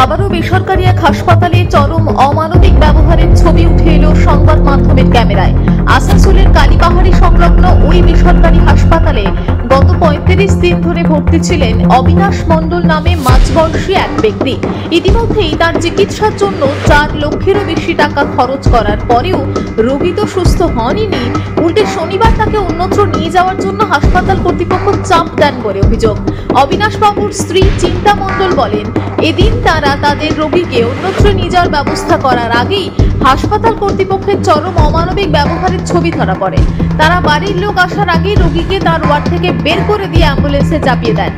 আবারও বেসরকারি এক হাসপাতালে চরম অমানবিক ব্যবহারের ছবি উঠে এলো সংবাদ মাধ্যমের ক্যামেরায়। আসানসোলের কালীপাহাড়ি সংলগ্ন ওই বেসরকারি হাসপাতালে গত ৩৫ দিন ধরে ভর্তি ছিলেন অবিনাশ মণ্ডল নামে মাঝবয়সী এক ব্যক্তি। ইতিমধ্যেই তার চিকিৎসার জন্য ৪ লক্ষেরও বেশি টাকা খরচ করার পরেও রোগী তো সুস্থ হনইনি, উল্টে শনিবার তাকে অন্যত্র নিয়ে যাওয়ার জন্য হাসপাতাল কর্তৃপক্ষ চাপ দেন বলে অভিযোগ। অবিনাশ বাবুর স্ত্রী চিন্তা মণ্ডল বলেন, এদিন তারা তাদের রোগীকে অন্যত্র নিয়ে যাওয়ার ব্যবস্থা করার আগেই হাসপাতাল কর্তৃপক্ষের চরম অমানবিক ব্যবহারের ছবি ধরা পড়ে। তারা বাড়ির লোক আসার আগেই রোগীকে তার ওয়ার্ড থেকে বের করে দিয়ে অ্যাম্বুলেন্সে চাপিয়ে দেন।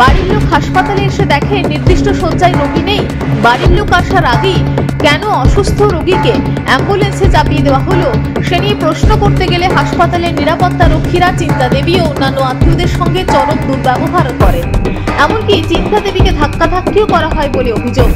বাড়ির লোক হাসপাতালে এসে দেখে নির্দিষ্ট শয্যায় রোগী নেই। বাড়ির লোক আসার আগেই কেন অসুস্থ রোগীকে অ্যাম্বুলেন্সে চাপিয়ে দেওয়া হলো সে নিয়ে প্রশ্ন করতে গেলে হাসপাতালের নিরাপত্তা রক্ষীরা চিন্তা দেবী ও অন্যান্য আত্মীয়দের সঙ্গে চরম দুর্ব্যবহার করেন। এমনকি চিন্তা দেবীকে ধাক্কাধাক্কিও করা হয় বলে অভিযোগ।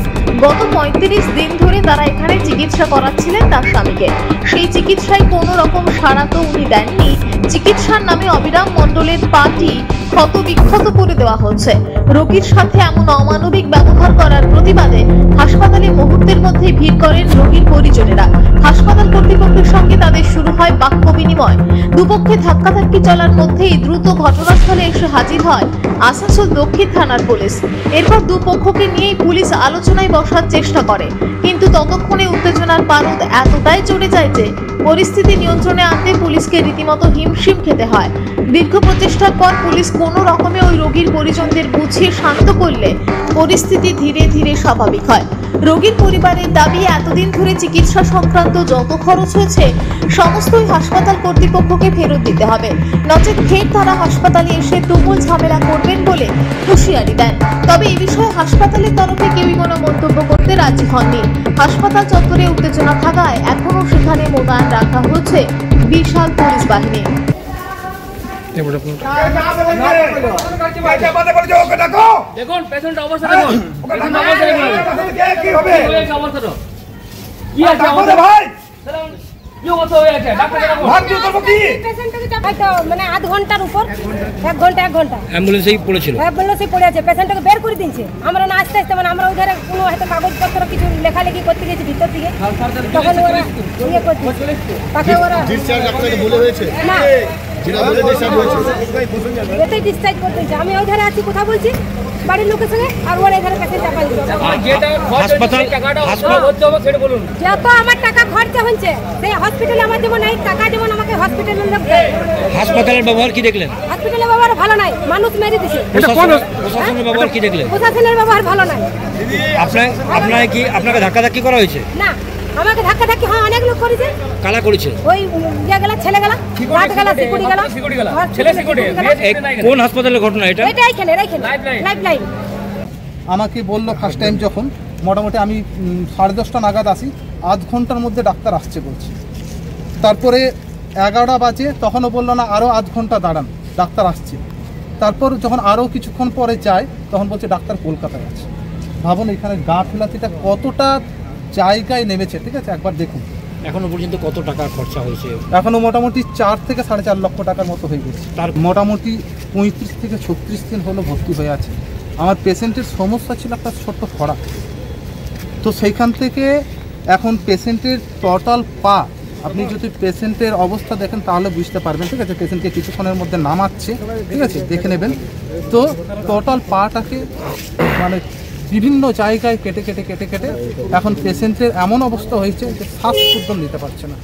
গত ৩৫ দিন ধরে তারা এখানে চিকিৎসা করাচ্ছিলেন তার স্বামীকে। সেই চিকিৎসায় কোনো রকম সাড়া তো উনি দেননি। চিকিৎসার নামে অবিরাম মণ্ডলের পাটি ক্ষত বিক্ষত করে দেওয়া হচ্ছে। রোগীর সাথে এমন অমানবিক ব্যবহার করার প্রতিবাদে হাসপাতালে মুহূর্তের মধ্যে ভিড় করেন রোগীর পরিজনেরা। হাসপাতাল কর্তৃপক্ষের সঙ্গে তাদের শুরু হয় বাক্য বিনিময়। দুপক্ষে ধাক্কাধাক্কি চলার মধ্যেই দ্রুত ঘটনাস্থলে এসে হাজির হয় আসানসোল দক্ষিণ থানার পুলিশ। এরপর দুপক্ষকে নিয়েই পুলিশ আলোচনায় বসার চেষ্টা করে, কিন্তু ততক্ষণে উত্তেজনার পারদ এতটাই চড়ে যায় যে পরিস্থিতি নিয়ন্ত্রণে আনতে পুলিশকে রীতিমতো হিমশিম খেতে হয়। দীর্ঘ প্রচেষ্টার পর পুলিশ কোনো রকমে ওই রোগীর পরিজনদের বুঝিয়ে শান্ত করলে পরিস্থিতি ধীরে ধীরে স্বাভাবিক হয়। রোগীর পরিবারের দাবি, এতদিন ধরে চিকিৎসা সংক্রান্ত যত খরচ হয়েছে সমস্তই হাসপাতাল কর্তৃপক্ষকে ফেরত দিতে হবে, নচেত ফের তারা হাসপাতালে এসে তুমুল ঝামেলা করবেন বলে হুঁশিয়ারি দেন। তবে এই বিষয়ে হাসপাতালের তরফে কেউই কোনো মন্তব্য করতে রাজি হননি। হাসপাতাল চত্বরে উত্তেজনা থাকায় এখনও সেখানে মোতায়েন রাখা হচ্ছে বিশাল পুলিশ বাহিনী। দেখুন পেশেন্ট অবস্থা দেখুন, কি হবে অবস্থাটা কি আছে আমাদের ভাই কি অবস্থা হয়ে আছে ডাক্তার দেখাবো ভর্তি করব কি পেশেন্টকে চাপাইতো মানে আধ ঘন্টার উপর 1 ঘন্টা অ্যাম্বুলেন্সেই পড়েছিল, অ্যাম্বুলেন্সেই পড়ে আছে। পেশেন্টকে বের করে দিয়েছে। আমরা না আসতে আসতে মানে আমরা ওইধারে কোনো হয়তো কাগজপত্র কিছু লেখালেখি করতে গেছি ভিতর থেকে, তখন ওরা ইয়ে করছে তাকে ওরা ডিসচার্জ আপনাকে বলে হয়েছে না এটাই ডিসচার্জ করতে হয়েছে। আমি ওইধারে আছি কথা বলছি বাড়ির লোকের সঙ্গে, আর ওরা এখানে পেশেন্ট চাপাই দিচ্ছে। যত আমার টাকা খরচা হচ্ছে সেই হসপিটালে আমার যেমন এই টাকা যেমন আমাকে হসপিটালের লোক দেয়। হাসপাতালের ব্যবহার কি দেখলেন? হসপিটালের ব্যবহার ভালো নাই, মানুষ মেরে দিছে। প্রশাসনের ব্যবহার কি দেখলেন? প্রশাসনের ব্যবহার ভালো নাই। আপনাকে ধাক্কাধাক্কি করা হয়েছে? না, আমাকে ধাক্কাধাক্কি হ্যাঁ অনেক লোক করেছে। কারা করেছে? ওই ছেলেগুলা ছেলে কোন হাসপাতালের ঘটনা এটা? এটা এখানে লাইফ লাইন। আমাকে বললো ফার্স্ট টাইম যখন মোটামুটি আমি 10:30 নাগাদ আসি, আধ ঘন্টার মধ্যে ডাক্তার আসছে বলছে। তারপরে 11টা বাজে, তখনও বললো না আরও আধ ঘন্টা দাঁড়ান ডাক্তার আসছে। তারপর যখন আরও কিছুক্ষণ পরে যায় তখন বলছে ডাক্তার কলকাতায় আছে। ভাবুন এখানে গা ফেলাতিটা কতটা জায়গায় নেমেছে, ঠিক আছে? একবার দেখুন এখনো পর্যন্ত কত টাকা খরচা হয়েছে? এখনো মোটামুটি 4 থেকে 4.5 লক্ষ টাকার মতো হয়ে গেছে। তার মোটামুটি 35 থেকে 36 দিন হলো ভর্তি হয়ে আছে। আমার পেশেন্টের সমস্যা ছিল একটা ছোট্ট ফড়া, তো সেইখান থেকে এখন পেশেন্টের টোটাল পা, আপনি যদি পেশেন্টের অবস্থা দেখেন তাহলে বুঝতে পারবেন, ঠিক আছে? পেশেন্টকে কিছুক্ষণের মধ্যে নামাচ্ছে, ঠিক আছে, দেখে নেবেন। তো টোটাল পাটাকে মানে বিভিন্ন জায়গায় কেটে এখন পেশেন্টের এমন অবস্থা হয়েছে যে শ্বাস পর্যন্ত নিতে পারছে না।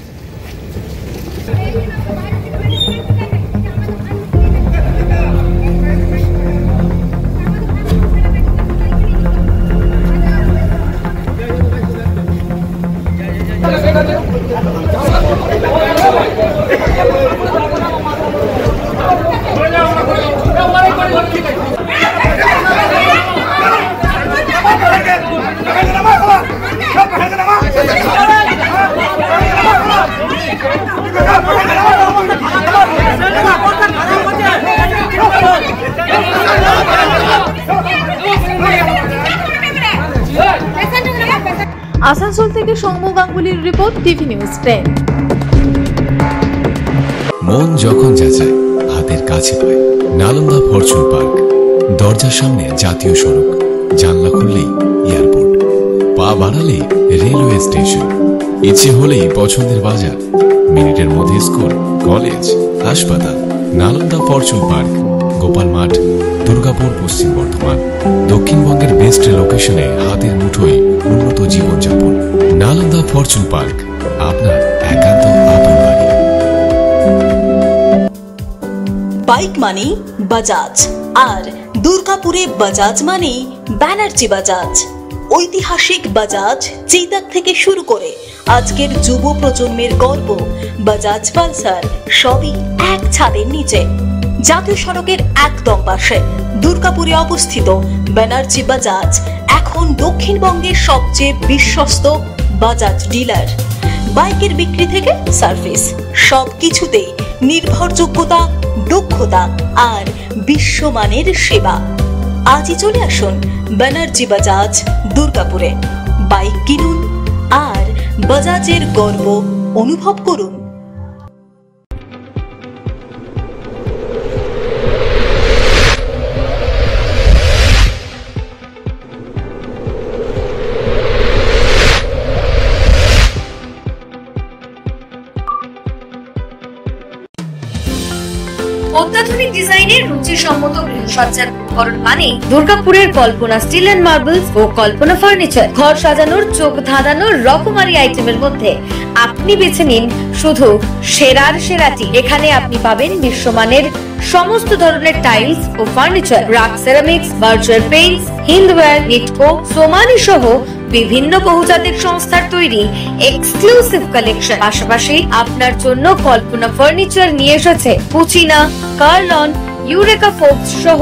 আসানসোল থেকে সৌম্য গাঙ্গুলির রিপোর্ট, টিভি নিউজ 10। মন যখন যাচায় হাতের কাছে পায়। নালন্দা ফরচুন পার্ক, দরজার সামনে জাতীয় সড়ক, জানলা খুললেই এয়ারপোর্ট। বাড়ালে রেলওয়ে স্টেশন, ইচ্ছে হলেই পছন্দের বাজার, মিনিটের মধ্যে স্কুল, কলেজ, হাসপাতাল। নালন্দা ফরচুন পার্ক, গোপাল মাঠ, দুর্গাপুর, পশ্চিম বর্ধমান। দক্ষিণবঙ্গের বেস্ট লোকেশনে হাতের মুঠোয় উন্নত জীবনযাপন। নালন্দা ফরচুন পার্ক, আপনার একান্ত আপন বাড়ি। বাইক মানেই বাজাজ, আর দুর্গাপুরে বাজাজ মানেই ব্যানার্জি বাজাজ। ঐতিহাসিক বাজাজ চেতক থেকে শুরু করে আজকের যুব প্রজন্মের গর্ব বাজাজ পালসার, সবই এক ছাদের নিচে। জাতীয় সড়কের একদম পাশে দুর্গাপুরে অবস্থিত ব্যানার্জি বাজাজ এখন দক্ষিণবঙ্গের সবচেয়ে বিশ্বস্ত বাজাজ ডিলার। বাইকের বিক্রি থেকে সার্ভিস, সবকিছুতেই নির্ভরযোগ্যতা, দক্ষতা আর বিশ্বমানের সেবা। আজই চলে আসুন ব্যানার্জি বাজাজ দুর্গাপুরে। বাইক কিনুন আর বাজাজের গর্ব অনুভব করুন। অত্যাধুনিক ডিজাইনের রুচিসম্মত গৃহসজ্জার উপকরণ মানে দুর্গাপুরের কল্পনা স্টিল এন্ড মার্বেলস ও কল্পনা ফার্নিচার। ঘর সাজানোর, চোখ ধাঁধানোর রকমারি আইটেমের মধ্যে আপনি বেছে নিন শুধু সেরার সেরাটি। এখানে আপনি পাবেন বিশ্বমানের সমস্ত ধরনের টাইলস ও furniture, RAK ceramics, virtual paints, Hindware, Nitco, Somany সহ বিভিন্ন বহুজাতিক সংস্থার তৈরি এক্সক্লুসিভ কালেকশন। পাশাপাশি আপনার জন্য কল্পনা ফার্নিচার নিয়ে এসেছে কুচিনা, কার্লন, ইউরেকা ফোর্বস সহ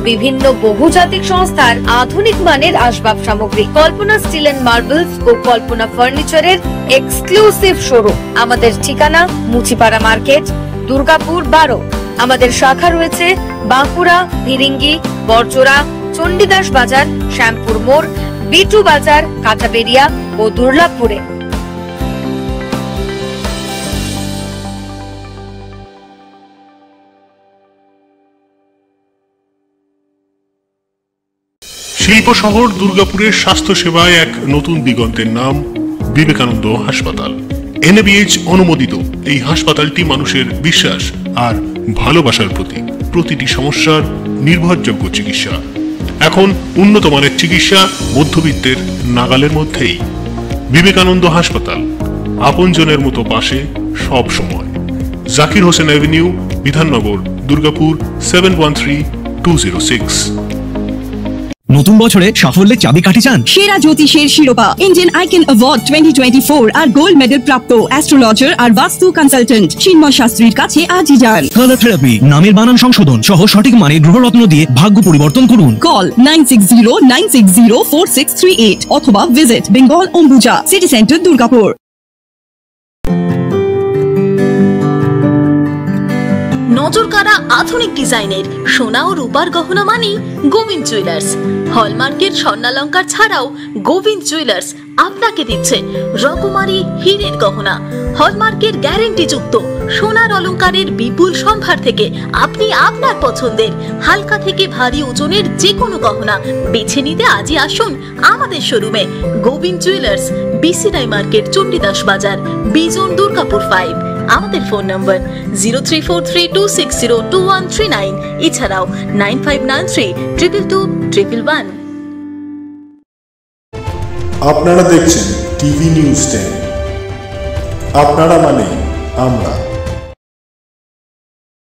বিভিন্ন বহুজাতিক সংস্থার আধুনিক মানের আসবাব সামগ্রী। কল্পনা স্টিল এন্ড মার্বেলস ও কল্পনা ফার্নিচারের এক্সক্লুসিভ শোরুম। আমাদের ঠিকানা মুচিপাড়া মার্কেট, দুর্গাপুর 12। আমাদের শাখা রয়েছে বাঁকুড়া, ভিরিঙ্গি, বরজোড়া, চণ্ডীদাস বাজার, শ্যামপুর মোড়, বিটু বাজার, কাঁটাবেড়িয়া ও দুর্গাপুরে। শিল্প শহর দুর্গাপুরের স্বাস্থ্য সেবায় এক নতুন দিগন্তের নাম বিবেকানন্দ হাসপাতাল। NABH অনুমোদিত এই হাসপাতালটি মানুষের বিশ্বাস আর ভালোবাসার প্রতীক। প্রতিটি সমস্যার নির্ভরযোগ্য চিকিৎসা। এখন উন্নত মানের চিকিৎসা মধ্যবিত্তের নাগালের মধ্যেই। বিবেকানন্দ হাসপাতাল, আপনজনের মতো পাশে সব সময়। জাকির হোসেন অ্যাভিনিউ, বিধাননগর, দুর্গাপুর 713206। নতুন বছরে সাফল্যের চাবিকাঠি চান? সেরা জ্যোতিষের শিরোপা, ইন্ডিয়ান আইকন অ্যাওয়ার্ড 2024 আর গোল্ড মেডেল প্রাপ্ত অ্যাস্ট্রোলজার আর বাস্তু কনসালটেন্ট চিন্ময় শাস্ত্রীর কাছে আজই যান। কালার থেরাপি, নামের বানান সংশোধন সহ সঠিক মানের গ্রহরত্ন দিয়ে ভাগ্য পরিবর্তন করুন। কল 9609604638 অথবা visit Bengal Ambuja, city centre, Durgapur. নজরকাড়া আধুনিক ডিজাইনের সোনা ও রূপার গহনা মানেই গোবিন্দ জুয়েলার্স। হলমার্কের স্বর্ণালঙ্কার ছাড়াও গোবিন্দ জুয়েলার্স আপনাকে দিচ্ছে রকমারি হীরের গহনা। হলমার্কের গ্যারেন্টি যুক্ত সোনার অলংকারের বিপুল সম্ভার থেকে আপনি আপনার পছন্দের হালকা থেকে ভারী ওজনের যে কোনো গহনা বেছে নিতে আজই আসুন আমাদের শোরুমে। Govind jewellers, BCI market, Chandidas Bazar, Bijan, Durgapur 5। আমাদের ফোন নম্বর 034326021139, এছাড়াও 9593222111। আপনারা দেখছেন টিভি নিউজ 10। আপনারা মানে আমরা।